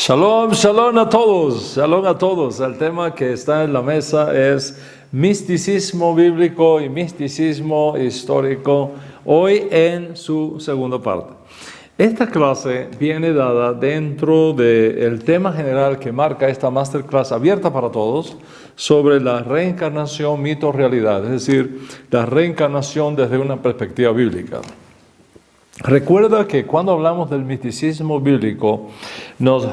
Shalom, shalom a todos, shalom a todos. El tema que está en la mesa es misticismo bíblico y misticismo histórico, hoy en su segunda parte. Esta clase viene dada dentro del tema general que marca esta masterclass abierta para todos sobre la reencarnación, mito, realidad, es decir, la reencarnación desde una perspectiva bíblica. Recuerda que cuando hablamos del misticismo bíblico nos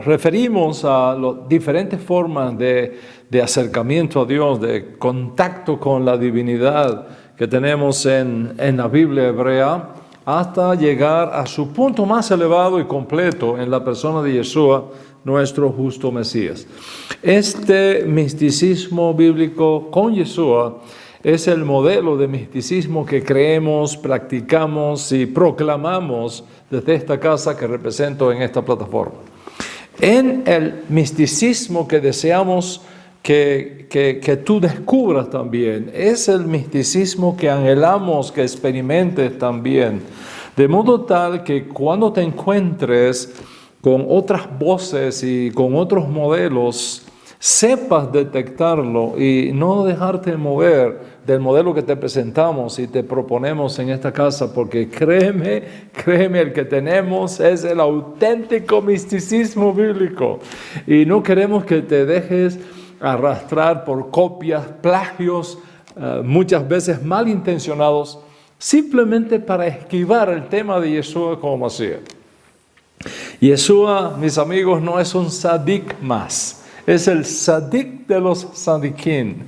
referimos a las diferentes formas de acercamiento a Dios, de contacto con la divinidad que tenemos en la Biblia hebrea, hasta llegar a su punto más elevado y completo en la persona de Yeshua, nuestro justo Mesías. Este misticismo bíblico con Yeshua es el modelo de misticismo que creemos, practicamos y proclamamos desde esta casa que represento en esta plataforma. En el misticismo que deseamos que tú descubras también, es el misticismo que anhelamos que experimentes también, de modo tal que cuando te encuentres con otras voces y con otros modelos, sepas detectarlo y no dejarte mover del modelo que te presentamos y te proponemos en esta casa, porque créeme, el que tenemos es el auténtico misticismo bíblico y no queremos que te dejes arrastrar por copias, plagios, muchas veces malintencionados, simplemente para esquivar el tema de Yeshua como Mashiach. Yeshua, mis amigos, no es un sadik más. Es el sadik de los sadikim.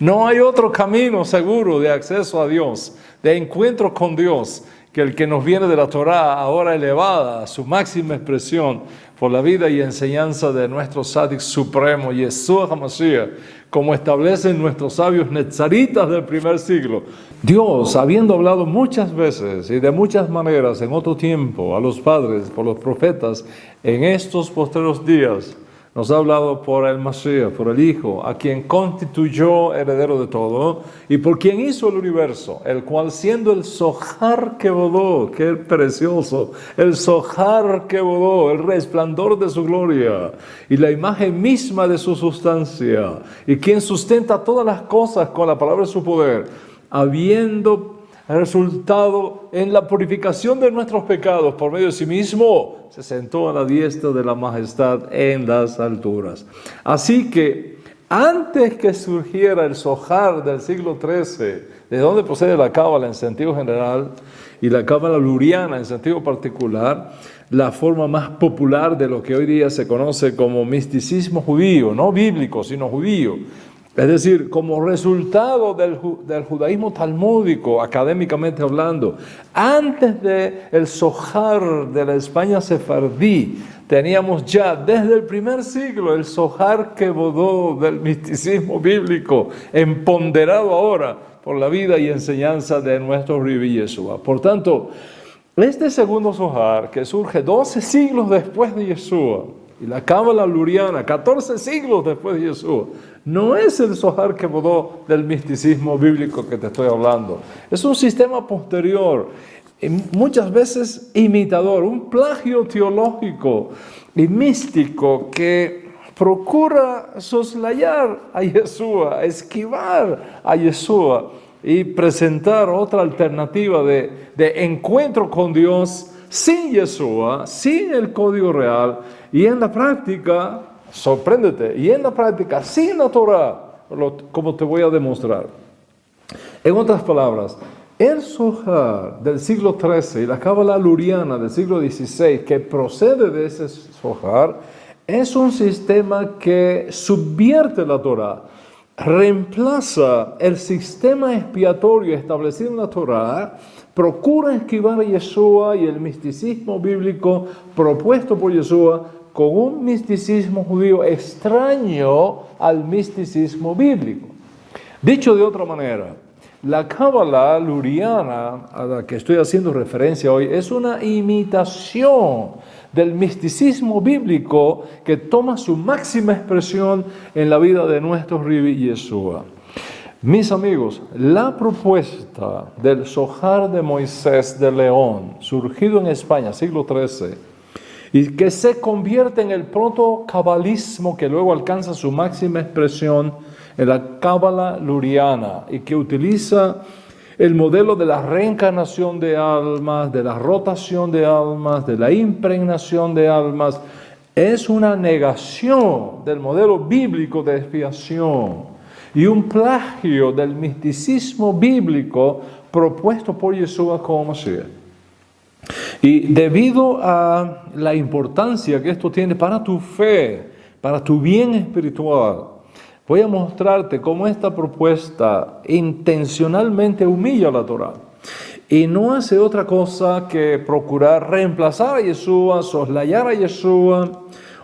No hay otro camino seguro de acceso a Dios, de encuentro con Dios, que el que nos viene de la Torá, ahora elevada a su máxima expresión por la vida y enseñanza de nuestro sadik supremo, Yeshua HaMashiach, como establecen nuestros sabios netzaritas del primer siglo. Dios, habiendo hablado muchas veces y de muchas maneras en otro tiempo a los padres, por los profetas, en estos postreros días, nos ha hablado por el Mashiach, por el Hijo, a quien constituyó heredero de todo y por quien hizo el universo, el cual siendo el Zohar Kebodó, que es precioso, el Zohar Kebodó, el resplandor de su gloria y la imagen misma de su sustancia, y quien sustenta todas las cosas con la palabra de su poder, habiendo resultado en la purificación de nuestros pecados por medio de sí mismo, se sentó a la diestra de la majestad en las alturas. Así que antes que surgiera el Zohar del siglo XIII, de donde procede la Cábala en sentido general y la Cábala luriana en sentido particular, la forma más popular de lo que hoy día se conoce como misticismo judío, no bíblico, sino judío, es decir, como resultado del judaísmo talmúdico, académicamente hablando, antes del Zohar de la España sefardí, teníamos ya desde el primer siglo el Zohar Kebodó del misticismo bíblico, empoderado ahora por la vida y enseñanza de nuestro Rabbi Yeshua. Por tanto, este segundo Zohar, que surge 12 siglos después de Yeshua, y la Cábala luriana, 14 siglos después de Yeshua, no es el Zohar Kebodó del misticismo bíblico que te estoy hablando. Es un sistema posterior, muchas veces imitador, un plagio teológico y místico que procura soslayar a Yeshua, esquivar a Yeshua y presentar otra alternativa de encuentro con Dios sin Yeshua, sin el código real, y en la práctica, sorpréndete, y en la práctica sin la Torah, como te voy a demostrar. En otras palabras, el Zohar del siglo XIII y la Cábala luriana del siglo XVI, que procede de ese Zohar, es un sistema que subvierte la Torah, reemplaza el sistema expiatorio establecido en la Torah, procura esquivar a Yeshua y el misticismo bíblico propuesto por Yeshua con un misticismo judío extraño al misticismo bíblico. Dicho de otra manera, la Cábala luriana a la que estoy haciendo referencia hoy es una imitación del misticismo bíblico que toma su máxima expresión en la vida de nuestro Rabbi Yeshua. Mis amigos, la propuesta del Zohar de Moisés de León, surgido en España, siglo XIII, y que se convierte en el proto-cabalismo que luego alcanza su máxima expresión en la cábala luriana y que utiliza el modelo de la reencarnación de almas, de la rotación de almas, de la impregnación de almas. Es una negación del modelo bíblico de expiación y un plagio del misticismo bíblico propuesto por Yeshua como Mashiach. Y debido a la importancia que esto tiene para tu fe, para tu bien espiritual, voy a mostrarte cómo esta propuesta intencionalmente humilla la Torá. Y no hace otra cosa que procurar reemplazar a Yeshua, soslayar a Yeshua,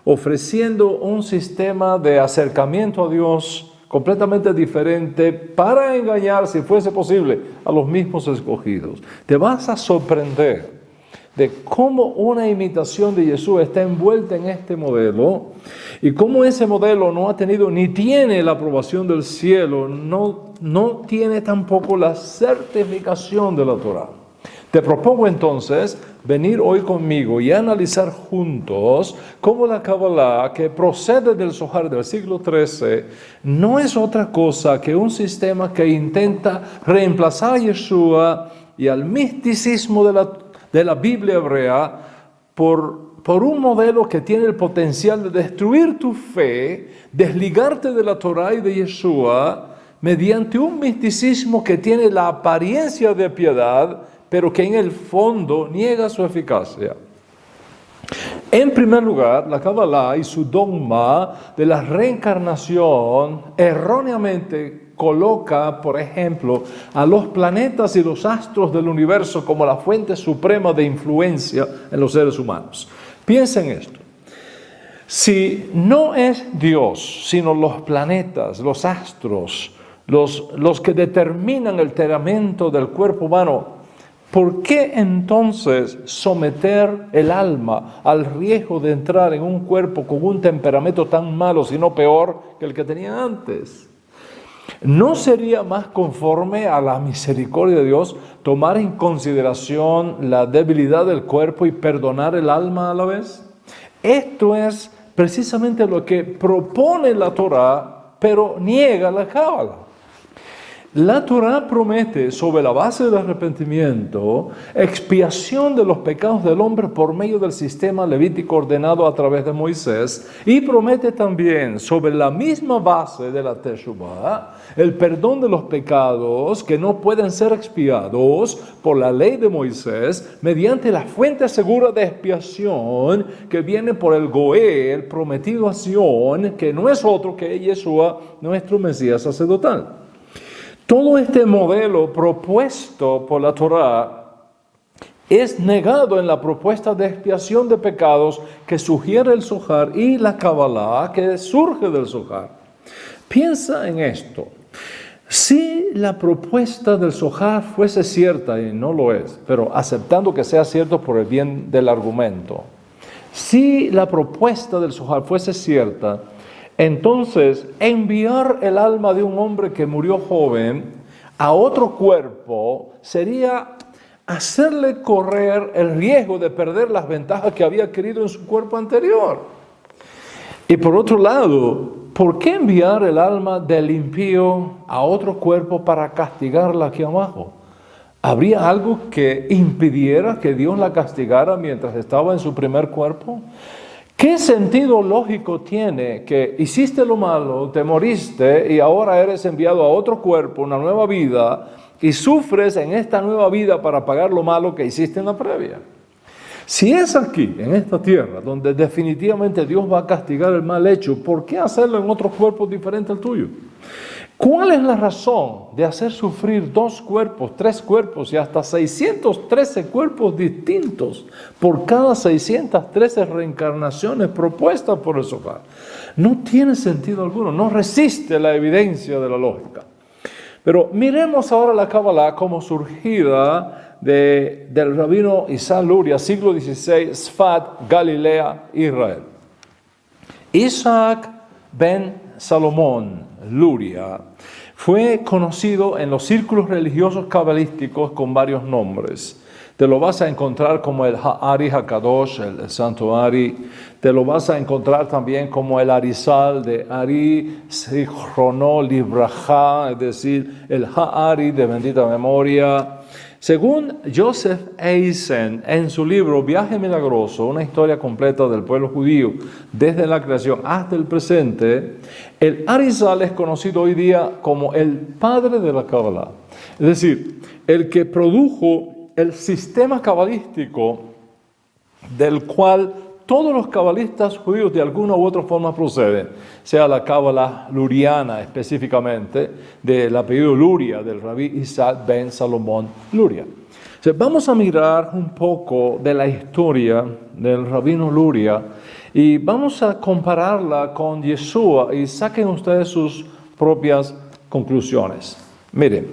ofreciendo un sistema de acercamiento a Dios completamente diferente para engañar, si fuese posible, a los mismos escogidos. Te vas a sorprender de cómo una imitación de Yeshua está envuelta en este modelo y cómo ese modelo no ha tenido ni tiene la aprobación del cielo, no tiene tampoco la certificación de la Torá. Te propongo entonces venir hoy conmigo y analizar juntos cómo la Kabbalah, que procede del Zohar del siglo XIII, no es otra cosa que un sistema que intenta reemplazar a Yeshua y al misticismo de la Biblia hebrea por un modelo que tiene el potencial de destruir tu fe, desligarte de la Torá y de Yeshua, mediante un misticismo que tiene la apariencia de piedad, pero que en el fondo niega su eficacia. En primer lugar, la Kabbalah y su dogma de la reencarnación erróneamente coloca, por ejemplo, a los planetas y los astros del universo como la fuente suprema de influencia en los seres humanos. Piensa en esto. Si no es Dios, sino los planetas, los astros, los que determinan el temperamento del cuerpo humano, ¿por qué entonces someter el alma al riesgo de entrar en un cuerpo con un temperamento tan malo, sino peor que el que tenía antes? ¿No sería más conforme a la misericordia de Dios tomar en consideración la debilidad del cuerpo y perdonar el alma a la vez? Esto es precisamente lo que propone la Torá, pero niega la Cábala. La Torá promete, sobre la base del arrepentimiento, expiación de los pecados del hombre por medio del sistema levítico ordenado a través de Moisés, y promete también, sobre la misma base de la Teshuvah, el perdón de los pecados que no pueden ser expiados por la ley de Moisés, mediante la fuente segura de expiación que viene por el Goel prometido a Sion, que no es otro que Yeshua, nuestro Mesías sacerdotal. Todo este modelo propuesto por la Torá es negado en la propuesta de expiación de pecados que sugiere el Zohar y la Kabbalah que surge del Zohar. Piensa en esto. Si la propuesta del Zohar fuese cierta, y no lo es, pero aceptando que sea cierto por el bien del argumento, si la propuesta del Zohar fuese cierta, entonces, enviar el alma de un hombre que murió joven a otro cuerpo sería hacerle correr el riesgo de perder las ventajas que había adquirido en su cuerpo anterior. Y por otro lado, ¿por qué enviar el alma del impío a otro cuerpo para castigarla aquí abajo? ¿Habría algo que impidiera que Dios la castigara mientras estaba en su primer cuerpo? ¿Qué sentido lógico tiene que hiciste lo malo, te moriste y ahora eres enviado a otro cuerpo, una nueva vida, y sufres en esta nueva vida para pagar lo malo que hiciste en la previa? Si es aquí, en esta tierra, donde definitivamente Dios va a castigar el mal hecho, ¿por qué hacerlo en otro cuerpo diferente al tuyo? ¿Cuál es la razón de hacer sufrir 2 cuerpos, 3 cuerpos y hasta 613 cuerpos distintos por cada 613 reencarnaciones propuestas por el Zohar? No tiene sentido alguno, no resiste la evidencia de la lógica. Pero miremos ahora la Kabbalah como surgida del rabino Isaac Luria, siglo XVI, Sfat, Galilea, Israel. Isaac ben Salomón Luria fue conocido en los círculos religiosos cabalísticos con varios nombres. Te lo vas a encontrar como el Ha'ari HaKadosh, el Santo Ari. Te lo vas a encontrar también como el Arizal de Ari Zichrono Libraja, es decir, el Ha'ari de bendita memoria. Según Joseph Eisen, en su libro Viaje Milagroso, una historia completa del pueblo judío desde la creación hasta el presente, el Arizal es conocido hoy día como el padre de la Kabbalah. Es decir, el que produjo el sistema cabalístico del cual todos los cabalistas judíos de alguna u otra forma proceden, sea la Kabbalah luriana específicamente, del apellido Luria, del rabí Isaac ben Salomón Luria. Vamos a mirar un poco de la historia del rabino Luria y vamos a compararla con Yeshua y saquen ustedes sus propias conclusiones. Miren,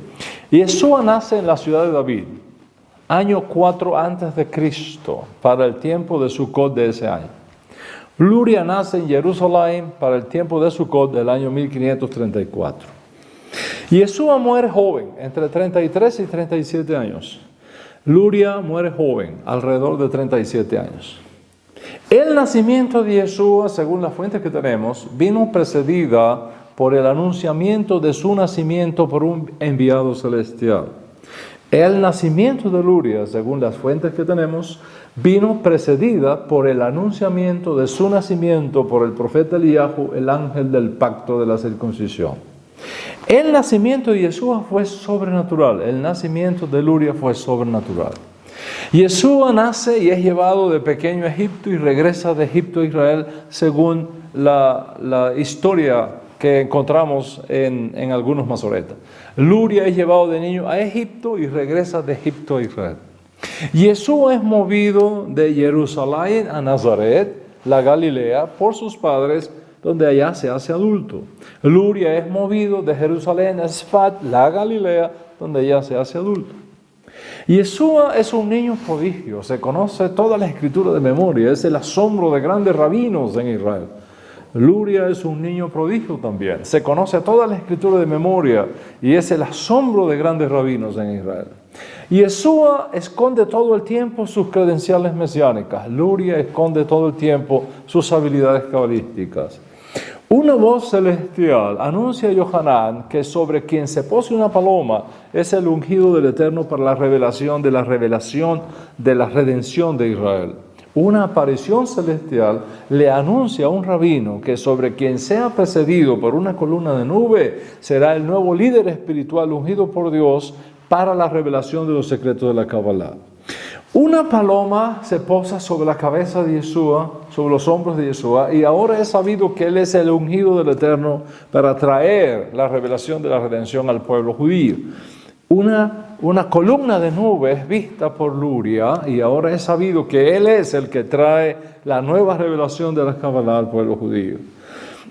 Yeshua nace en la ciudad de David, año 4 antes de Cristo, para el tiempo de Sukkot de ese año. Luria nace en Jerusalén para el tiempo de Sukkot del año 1534. Yeshua muere joven, entre 33 y 37 años. Luria muere joven, alrededor de 37 años. El nacimiento de Yeshua, según la fuente que tenemos, vino precedida por el anunciamiento de su nacimiento por un enviado celestial. El nacimiento de Luria, según las fuentes que tenemos, vino precedida por el anunciamiento de su nacimiento por el profeta Eliyahu, el ángel del pacto de la circuncisión. El nacimiento de Yeshua fue sobrenatural, el nacimiento de Luria fue sobrenatural. Yeshua nace y es llevado de pequeño a Egipto y regresa de Egipto a Israel según la historia que encontramos en algunos masoretas. Luria es llevado de niño a Egipto y regresa de Egipto a Israel. Yeshua es movido de Jerusalén a Nazaret, la Galilea, por sus padres, donde allá se hace adulto. Luria es movido de Jerusalén a Sfat, la Galilea, donde allá se hace adulto. Yeshua es un niño prodigio, se conoce toda la escritura de memoria, es el asombro de grandes rabinos en Israel. Luria es un niño prodigio también, se conoce toda la escritura de memoria y es el asombro de grandes rabinos en Israel. Yeshua esconde todo el tiempo sus credenciales mesiánicas, Luria esconde todo el tiempo sus habilidades cabalísticas. Una voz celestial anuncia a Yohanan que sobre quien se pose una paloma es el ungido del Eterno para la revelación de la redención de Israel. Una aparición celestial le anuncia a un rabino que sobre quien sea precedido por una columna de nube será el nuevo líder espiritual ungido por Dios para la revelación de los secretos de la Kabbalah. Una paloma se posa sobre la cabeza de Yeshua, sobre los hombros de Yeshua, y ahora es sabido que Él es el ungido del Eterno para traer la revelación de la redención al pueblo judío. Una columna de nubes vista por Luria, y ahora es sabido que Él es el que trae la nueva revelación de la Kabbalah al pueblo judío.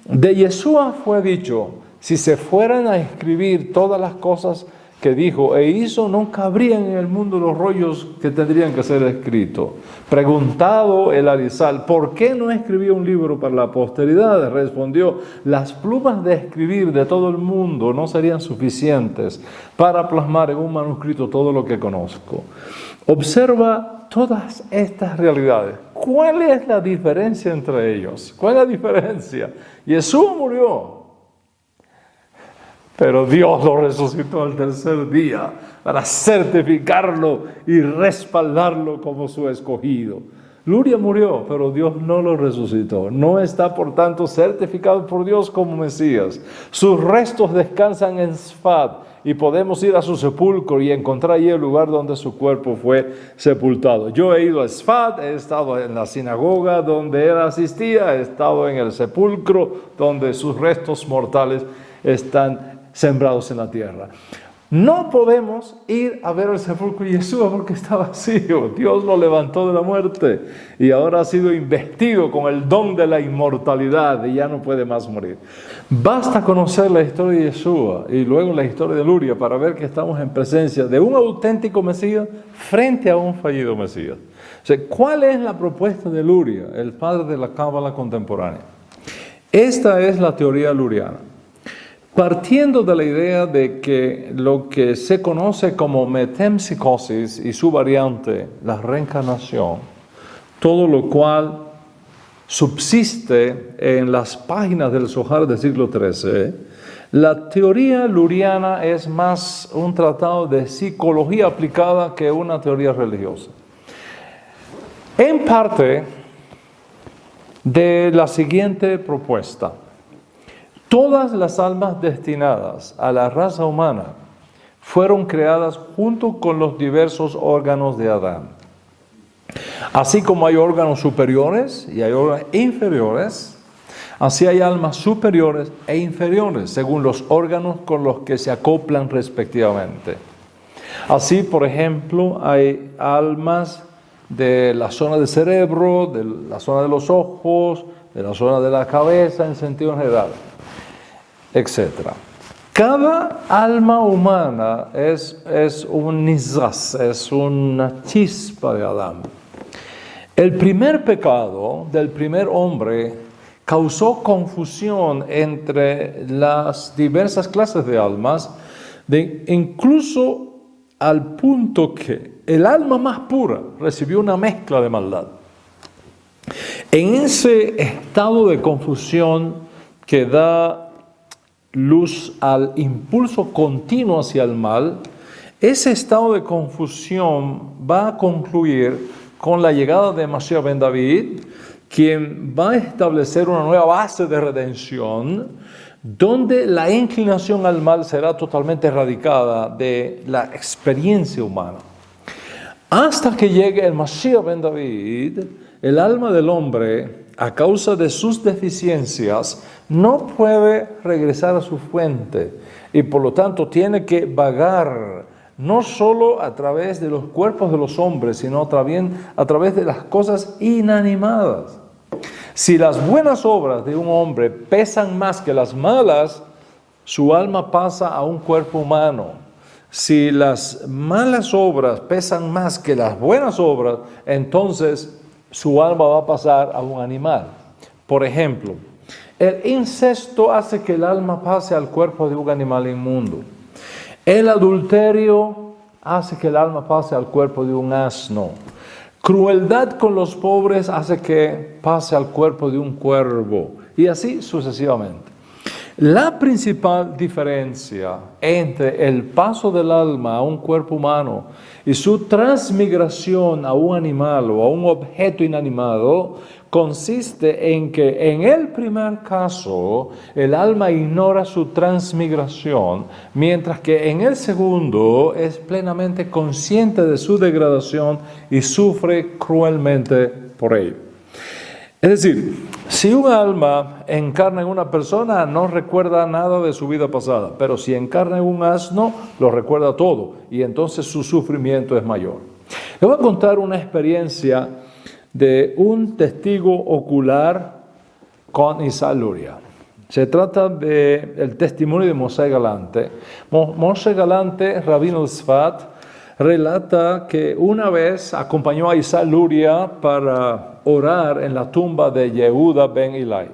De Yeshua fue dicho, si se fueran a escribir todas las cosas que dijo e hizo, no cabrían en el mundo los rollos que tendrían que ser escritos. Preguntado el Arizal, ¿por qué no escribía un libro para la posteridad? Respondió, las plumas de escribir de todo el mundo no serían suficientes para plasmar en un manuscrito todo lo que conozco. Observa todas estas realidades. ¿Cuál es la diferencia entre ellos? ¿Cuál es la diferencia? Jesús murió, pero Dios lo resucitó al tercer día para certificarlo y respaldarlo como su escogido. Luria murió, pero Dios no lo resucitó. No está, por tanto, certificado por Dios como Mesías. Sus restos descansan en Sfat y podemos ir a su sepulcro y encontrar allí el lugar donde su cuerpo fue sepultado. Yo he ido a Sfat, he estado en la sinagoga donde él asistía, he estado en el sepulcro donde sus restos mortales están sembrados en la tierra. No podemos ir a ver el sepulcro de Yeshua porque está vacío. Dios lo levantó de la muerte y ahora ha sido investido con el don de la inmortalidad y ya no puede más morir. Basta conocer la historia de Yeshua y luego la historia de Luria para ver que estamos en presencia de un auténtico Mesías frente a un fallido Mesías. O sea, ¿cuál es la propuesta de Luria, el padre de la Cábala contemporánea? Esta es la teoría luriana. Partiendo de la idea de que lo que se conoce como metempsicosis y su variante, la reencarnación, todo lo cual subsiste en las páginas del Zohar del siglo XIII, la teoría luriana es más un tratado de psicología aplicada que una teoría religiosa. En parte de la siguiente propuesta: todas las almas destinadas a la raza humana fueron creadas junto con los diversos órganos de Adán. Así como hay órganos superiores y hay órganos inferiores, así hay almas superiores e inferiores, según los órganos con los que se acoplan respectivamente. Así, por ejemplo, hay almas de la zona del cerebro, de la zona de los ojos, de la zona de la cabeza en sentido general, etc. Cada alma humana es un nizaz, es una chispa de Adán. El primer pecado del primer hombre causó confusión entre las diversas clases de almas, incluso al punto que el alma más pura recibió una mezcla de maldad. En ese estado de confusión que da luz al impulso continuo hacia el mal, ese estado de confusión va a concluir con la llegada de Mashiach ben David, quien va a establecer una nueva base de redención, donde la inclinación al mal será totalmente erradicada de la experiencia humana. Hasta que llegue el Mashiach ben David, el alma del hombre, a causa de sus deficiencias, no puede regresar a su fuente y por lo tanto tiene que vagar no solo a través de los cuerpos de los hombres, sino también a través de las cosas inanimadas. Si las buenas obras de un hombre pesan más que las malas, su alma pasa a un cuerpo humano. Si las malas obras pesan más que las buenas obras, entonces su alma va a pasar a un animal. Por ejemplo, el incesto hace que el alma pase al cuerpo de un animal inmundo. El adulterio hace que el alma pase al cuerpo de un asno. Crueldad con los pobres hace que pase al cuerpo de un cuervo. Y así sucesivamente. La principal diferencia entre el paso del alma a un cuerpo humano y su transmigración a un animal o a un objeto inanimado consiste en que en el primer caso el alma ignora su transmigración, mientras que en el segundo es plenamente consciente de su degradación y sufre cruelmente por ello. Es decir, si un alma encarna en una persona, no recuerda nada de su vida pasada, pero si encarna en un asno, lo recuerda todo, y entonces su sufrimiento es mayor. Les voy a contar una experiencia de un testigo ocular con Isaac Luria. Se trata del testimonio de Moshe Galante. Moshe Galante, rabino de Sfat, relata que una vez acompañó a Isaac Luria para orar en la tumba de Yehuda ben Eli.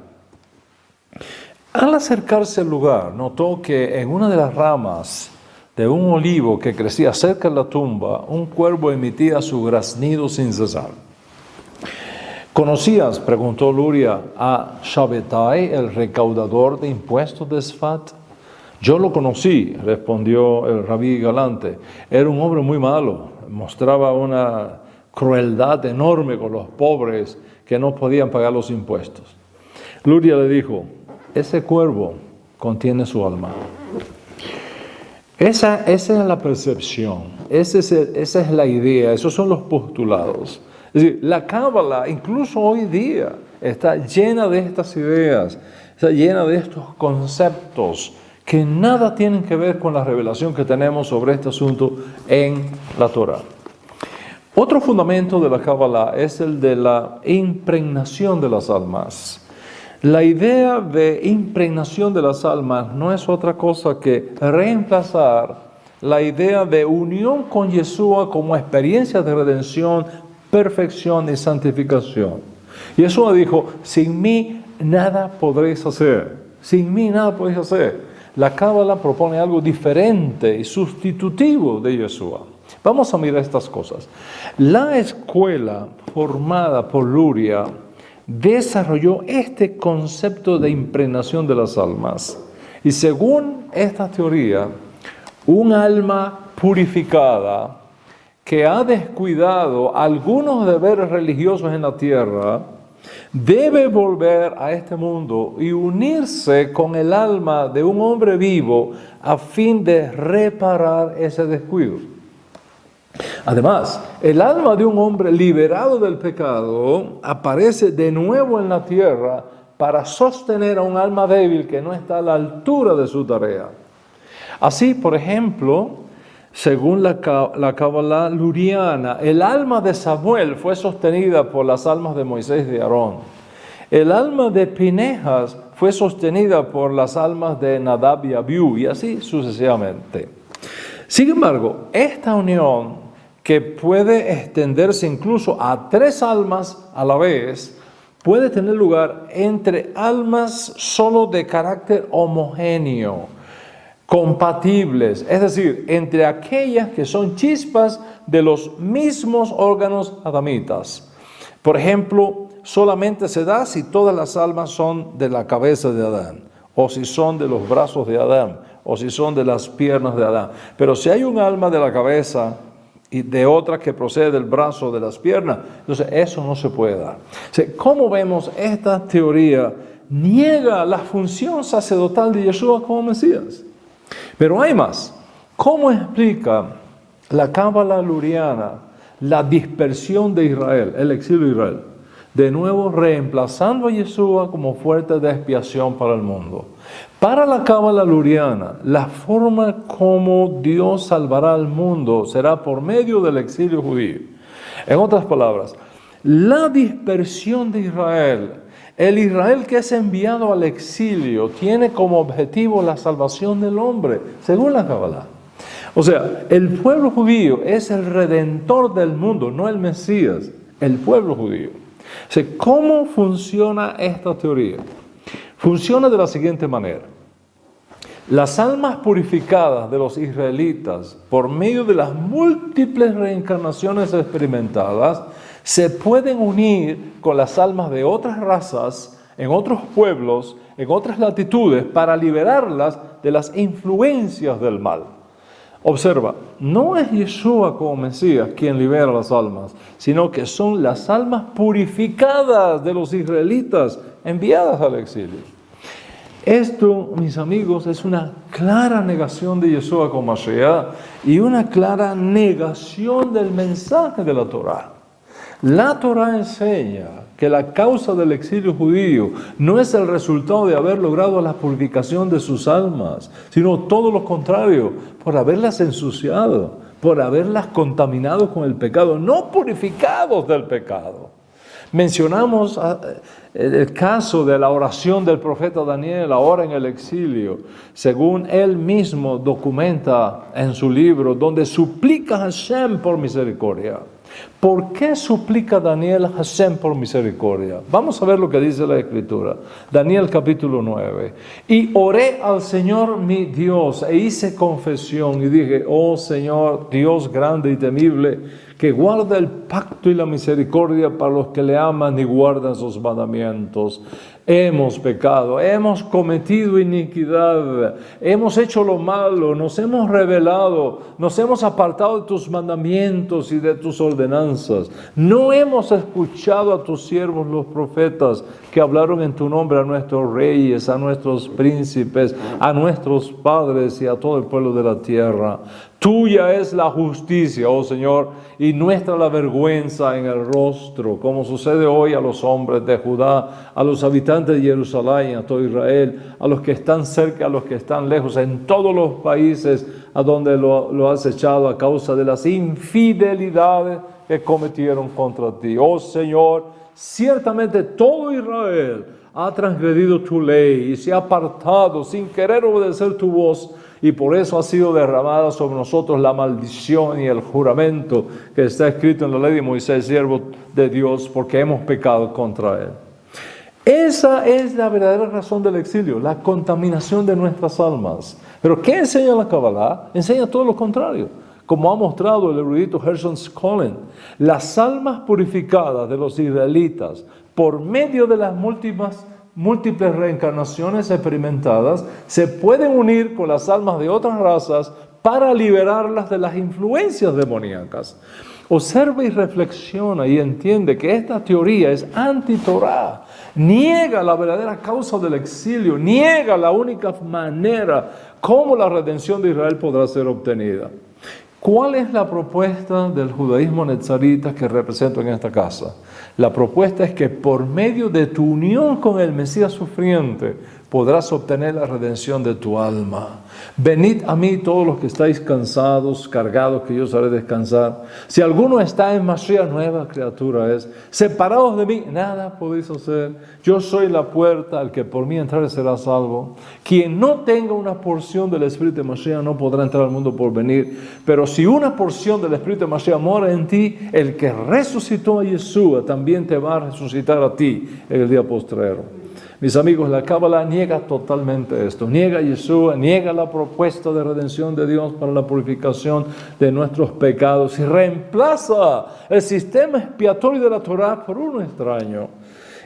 Al acercarse al lugar, notó que en una de las ramas de un olivo que crecía cerca de la tumba, un cuervo emitía su graznido sin cesar. ¿Conocías, preguntó Luria, a Shabbatai, el recaudador de impuestos de Sfat? Yo lo conocí, respondió el rabí Galante. Era un hombre muy malo, mostraba una crueldad enorme con los pobres que no podían pagar los impuestos. Luria le dijo, ese cuervo contiene su alma. Esa es la percepción, esa es la idea, esos son los postulados. Es decir, la Cábala, incluso hoy día, está llena de estas ideas, está llena de estos conceptos que nada tienen que ver con la revelación que tenemos sobre este asunto en la Torah. Otro fundamento de la Cábala es el de la impregnación de las almas. La idea de impregnación de las almas no es otra cosa que reemplazar la idea de unión con Yeshua como experiencia de redención, perfección y santificación. Yeshua dijo, sin mí nada podréis hacer. Sin mí nada podéis hacer. la Cábala propone algo diferente y sustitutivo de Yeshua. Vamos a mirar estas cosas. La escuela formada por Luria desarrolló este concepto de impregnación de las almas. Y según esta teoría, un alma purificada que ha descuidado algunos deberes religiosos en la tierra, debe volver a este mundo y unirse con el alma de un hombre vivo a fin de reparar ese descuido. Además, el alma de un hombre liberado del pecado aparece de nuevo en la tierra para sostener a un alma débil que no está a la altura de su tarea. Así, por ejemplo, según la Cábala luriana, el alma de Samuel fue sostenida por las almas de Moisés y de Aarón. El alma de Pinehas fue sostenida por las almas de Nadab y Abiú, y así sucesivamente. Sin embargo, esta unión, que puede extenderse incluso a 3 almas a la vez, puede tener lugar entre almas solo de carácter homogéneo, compatibles, es decir, entre aquellas que son chispas de los mismos órganos adamitas. Por ejemplo, solamente se da si todas las almas son de la cabeza de Adán, o si son de los brazos de Adán, o si son de las piernas de Adán. Pero si hay un alma de la cabeza y de otra que procede del brazo, de las piernas, entonces eso no se puede dar. O sea, ¿cómo vemos esta teoría? Niega la función sacerdotal de Yeshua como Mesías. Pero hay más. ¿Cómo explica la Cábala luriana la dispersión de Israel, el exilio de Israel? De nuevo reemplazando a Yeshua como fuente de expiación para el mundo. Para la Cábala luriana, la forma como Dios salvará al mundo será por medio del exilio judío. En otras palabras, la dispersión de Israel, el Israel que es enviado al exilio, tiene como objetivo la salvación del hombre, según la Cábala. O sea, el pueblo judío es el redentor del mundo, no el Mesías, el pueblo judío. O sea, ¿cómo funciona esta teoría? Funciona de la siguiente manera. Las almas purificadas de los israelitas, por medio de las múltiples reencarnaciones experimentadas, se pueden unir con las almas de otras razas, en otros pueblos, en otras latitudes, para liberarlas de las influencias del mal. Observa, no es Yeshua como Mesías quien libera las almas, sino que son las almas purificadas de los israelitas enviadas al exilio. Esto, mis amigos, es una clara negación de Yeshua como Mashiach y una clara negación del mensaje de la Torá. La Torá enseña que la causa del exilio judío no es el resultado de haber logrado la purificación de sus almas, sino todo lo contrario, por haberlas ensuciado, por haberlas contaminado con el pecado, no purificados del pecado. Mencionamos el caso de la oración del profeta Daniel ahora en el exilio, según él mismo documenta en su libro, donde suplica a Hashem por misericordia. ¿Por qué suplica Daniel a Hashem por misericordia? Vamos a ver lo que dice la Escritura. Daniel capítulo 9. Y oré al Señor mi Dios e hice confesión y dije, oh Señor, Dios grande y temible, que guarda el pacto y la misericordia para los que le aman y guardan sus mandamientos. Hemos pecado, hemos cometido iniquidad, hemos hecho lo malo, nos hemos rebelado, nos hemos apartado de tus mandamientos y de tus ordenanzas. No hemos escuchado a tus siervos los profetas que hablaron en tu nombre a nuestros reyes, a nuestros príncipes, a nuestros padres y a todo el pueblo de la tierra. Tuya es la justicia, oh Señor, y nuestra la vergüenza en el rostro, como sucede hoy a los hombres de Judá, a los habitantes de Jerusalén, a todo Israel, a los que están cerca, a los que están lejos, en todos los países a donde lo has echado a causa de las infidelidades que cometieron contra ti. Oh Señor, ciertamente todo Israel ha transgredido tu ley y se ha apartado sin querer obedecer tu voz, y por eso ha sido derramada sobre nosotros la maldición y el juramento que está escrito en la ley de Moisés, siervo de Dios, porque hemos pecado contra él. Esa es la verdadera razón del exilio, la contaminación de nuestras almas. Pero ¿qué enseña la Kabbalah? Enseña todo lo contrario. Como ha mostrado el erudito Gershon Skolem, las almas purificadas de los israelitas por medio de las múltiples reencarnaciones experimentadas se pueden unir con las almas de otras razas para liberarlas de las influencias demoníacas. Observa y reflexiona y entiende que esta teoría es anti-Torah, niega la verdadera causa del exilio, niega la única manera como la redención de Israel podrá ser obtenida. ¿Cuál es la propuesta del judaísmo netzarita que represento en esta casa? La propuesta es que por medio de tu unión con el Mesías sufriente podrás obtener la redención de tu alma. Venid a mí todos los que estáis cansados, cargados, que yo os haré descansar. Si alguno está en Mashiach, nueva criatura es. Separados de mí, nada podéis hacer. Yo soy la puerta, el que por mí entrare será salvo. Quien no tenga una porción del Espíritu de Mashiach no podrá entrar al mundo por venir. Pero si una porción del Espíritu de Mashiach mora en ti, el que resucitó a Yeshua también te va a resucitar a ti en el día postrero. Mis amigos, la Kabbalah niega totalmente esto, niega a Yeshua, niega la propuesta de redención de Dios para la purificación de nuestros pecados y reemplaza el sistema expiatorio de la Torah por uno extraño.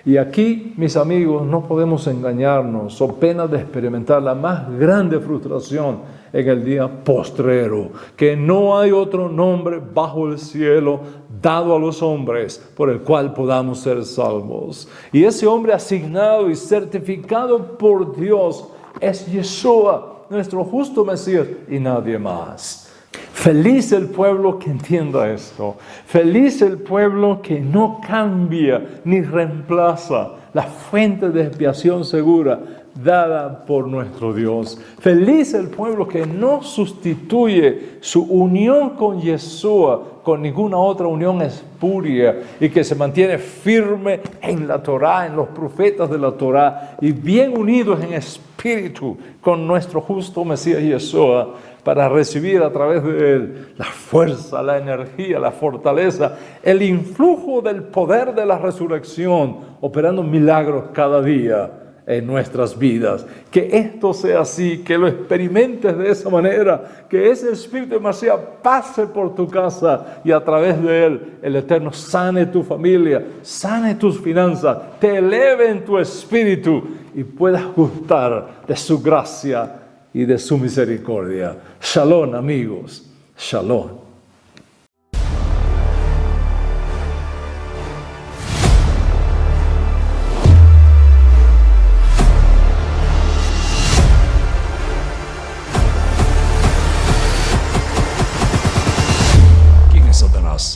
Y aquí, mis amigos, no podemos engañarnos, so pena de experimentar la más grande frustración en el día postrero, que no hay otro nombre bajo el cielo dado a los hombres por el cual podamos ser salvos. Y ese hombre asignado y certificado por Dios es Yeshua, nuestro justo Mesías, y nadie más. Feliz el pueblo que entienda esto. Feliz el pueblo que no cambia ni reemplaza la fuente de expiación segura dada por nuestro Dios. Feliz el pueblo que no sustituye su unión con Yeshua con ninguna otra unión espuria y que se mantiene firme en la Torah, en los profetas de la Torah y bien unidos en espíritu con nuestro justo Mesías Yeshua para recibir a través de él la fuerza, la energía, la fortaleza, el influjo del poder de la resurrección, operando milagros cada día en nuestras vidas. Que esto sea así, que lo experimentes de esa manera, que ese Espíritu de Mashiach pase por tu casa y a través de él el Eterno sane tu familia, sane tus finanzas, te eleve en tu espíritu y puedas gustar de su gracia y de su misericordia. Shalom, amigos. Shalom.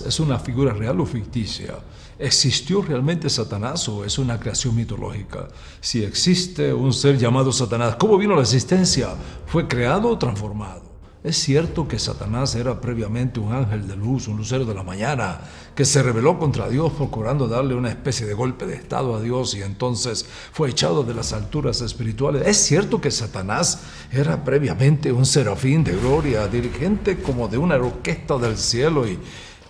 ¿Es una figura real o ficticia? ¿Existió realmente Satanás o es una creación mitológica? Si existe un ser llamado Satanás, ¿cómo vino a la existencia? ¿Fue creado o transformado? ¿Es cierto que Satanás era previamente un ángel de luz, un lucero de la mañana, que se rebeló contra Dios procurando darle una especie de golpe de estado a Dios y entonces fue echado de las alturas espirituales? ¿Es cierto que Satanás era previamente un serafín de gloria, dirigente como de una orquesta del cielo y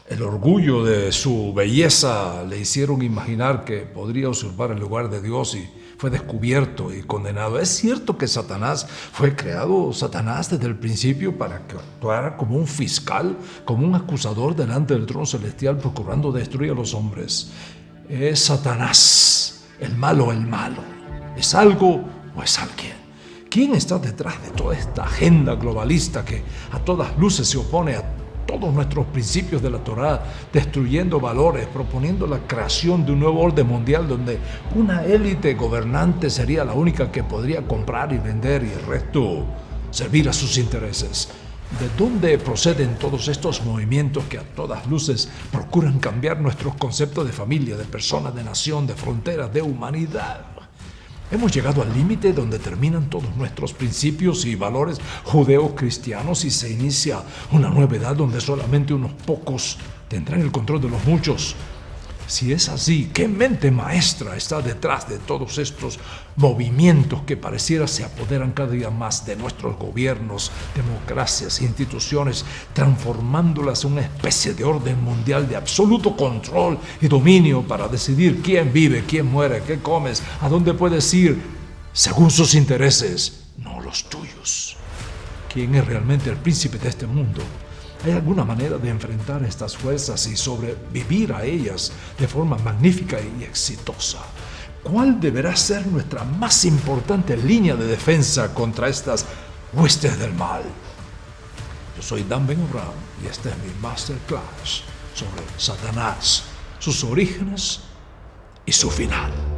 el orgullo de su belleza le hicieron imaginar que podría usurpar el lugar de Dios y fue descubierto y condenado? ¿Es cierto que Satanás fue creado Satanás desde el principio para que actuara como un fiscal, como un acusador delante del trono celestial procurando destruir a los hombres? ¿Es Satanás el malo? ¿Es algo o es alguien? ¿Quién está detrás de toda esta agenda globalista que a todas luces se opone a todos nuestros principios de la Torah, destruyendo valores, proponiendo la creación de un nuevo orden mundial donde una élite gobernante sería la única que podría comprar y vender y el resto servir a sus intereses? ¿De dónde proceden todos estos movimientos que a todas luces procuran cambiar nuestros conceptos de familia, de persona, de nación, de fronteras, de humanidad? Hemos llegado al límite donde terminan todos nuestros principios y valores judeo-cristianos y se inicia una nueva edad donde solamente unos pocos tendrán el control de los muchos. Si es así, ¿qué mente maestra está detrás de todos estos movimientos que pareciera se apoderan cada día más de nuestros gobiernos, democracias e instituciones, transformándolas en una especie de orden mundial de absoluto control y dominio para decidir quién vive, quién muere, qué comes, a dónde puedes ir, según sus intereses, no los tuyos? ¿Quién es realmente el príncipe de este mundo? ¿Hay alguna manera de enfrentar estas fuerzas y sobrevivir a ellas de forma magnífica y exitosa? ¿Cuál deberá ser nuestra más importante línea de defensa contra estas huestes del mal? Yo soy Dan Ben-Gurion y este es mi Masterclass sobre Satanás, sus orígenes y su final.